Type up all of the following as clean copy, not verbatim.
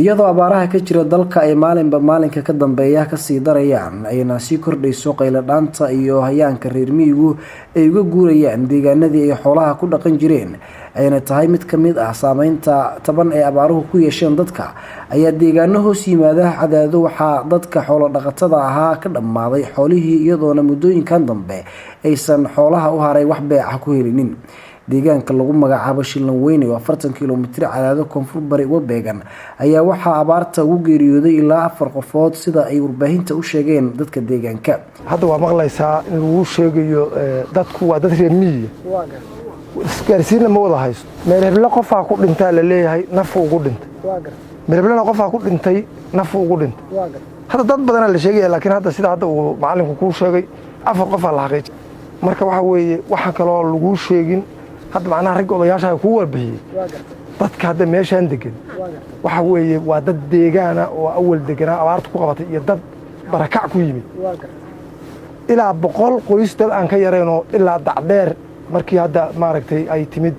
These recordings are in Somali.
iyadoo abaaraha ka jira dalka ay maalinba maalinka ka dambeeya ka sii darayaan ayna sii kordhayso qaylo dhaanta iyo hayaanka reer miyigu ay uga guurayaan deegaanadii ay xoolaha ku dhaqan jireen ayna tahay mid ka mid ah saameynta taban ee abaaruhu ku yeesheen dadka ayaa deegaano hoos yimaada Cadaado waxaa dadka xoolo dhaqatada ahaa ka dhammaaday xoolihii iyadoona muddooyinkan dambe aysan xoolaha u haray wax beec ku helinin deegaanka lagu magacaabo Shilan Weyne oo 40 kiiloomitir Cadaado koonfur bari uga beegan ayaa waxaa abaarta ugu geeriyooday ilaa 4 qofood sida ay warbaahinta u sheegeen dadka deegaanka. Hadda waa maqlaysaa in uu sheegayo dadku waa dad reer miyi isgaarsiin ma wada haysto meel hebla qof ku dhintay la leeyahay naf ugu dhintay meel hebla qof ku dhintay naf ugu dhintay hadda dad badan la sheegay laakiin hadda sida hadda uu macallinku ku sheegay 4 qof la xaqiijiyay marka waxa weeye waxa kale oo lagu sheegin hadda macnaha rag odayaasha ku warbixiyay dadka hadda meeshaan degan waxa weeye waa dad deegaana oo awal deganaa abaartu ku qabatay iyo dad barakac ku yimid ilaa 100 qoys dad aan ka yareyno ilaa dacdeer markii hadda maaragtay ay timid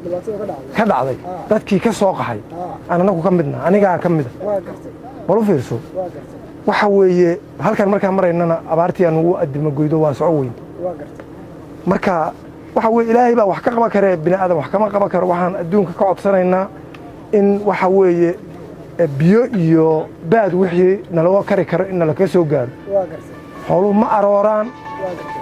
ka dhacday dadkii ka soo qaxay anagu ka midna aniga ka mid walaal fiirso waxa weeye halkan markaan maraynana abaartii aan ugu adimo goydo waa soo weyn marka waxa weeye ilaahay baa wax ka qaban kara bini aadam wax kama qaban karo waxaan adduunka ka codsanaynaa in waxa weeye biyo iyo baad wixii naloo kari karo in la ka soo gaaro xooluhu ma arooraan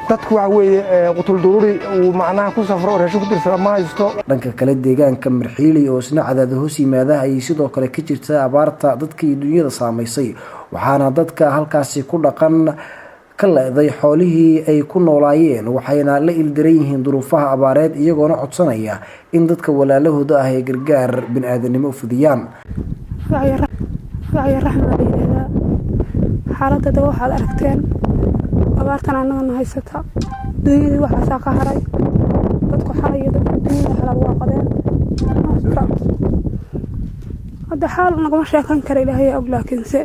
dadku waxa weeye qutul dururi uu macnaha ku safro raashin ku dirsada ma haysto dhanka kale deegaanka Marxiili oo isna Cadaado hoos yimaada ay sidoo kale ka jirta abaarta dadkii dunyada saameysay waxaana dadka halkaasi ku dhaqan ka leeday xoolihii ay ku noolaayeen waxayna la ildaran yihiin duruufaha abaareed iyagoona codsanaya in dadka walaalahooda ah ay gargaar bini'aadanimo u fidiyaan. xaaladda waxaad aragteen abaartan annagana haysata dunyadii waxaa ka haray dadku xalay dunyada xalal waa qadeen hadda xaal nagama sheekan kara ilaahay og laakiinse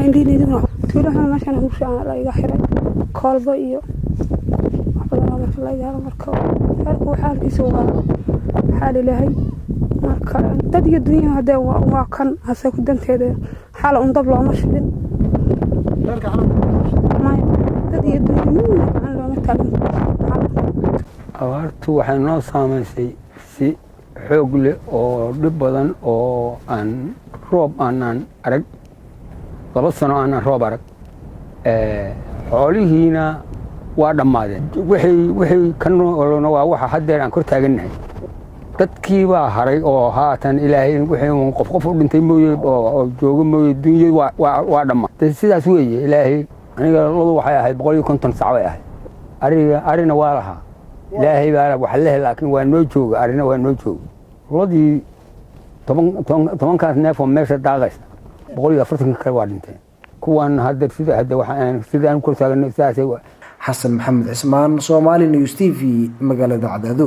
indhiinidina tuulaha meeshan hubshaan la iga xiray kolba iyo waxba marka la yaalo marka halku xaalkiisa waa xaal ilaahay marka dad iyo dunyada hadda waa kan hase ku danteeda xaal un dab looma shidin abaartu waxay noo saamaysay si xoog leh oo dhib badan oo aan roob aanan arag 2 sano aanan roob arag xoolihiina waa dhammaadeen wixii ka noolna waa waxa haddeer aan kor taaganahay dadkii baa haray oo haatan ilaahay wixii qof u dhintay mooyee oo jooga mooyee dunyadu waa dhammaatay sidaas weeye ilaahay aniga ladu waxay ahayd 150 saac ay ahayd arina waa laha ilaahay baa wax leh laakiin waa noo jooga arina waa noo jooga ladii 10 kaas neef oo meesha daaqaysa 140 kale waa dhintay kuwan hadda sida waxaan sidaan ku taaganay sidaas Xasan Maxamed Cismaan Somali News TV magaalada Cadaado.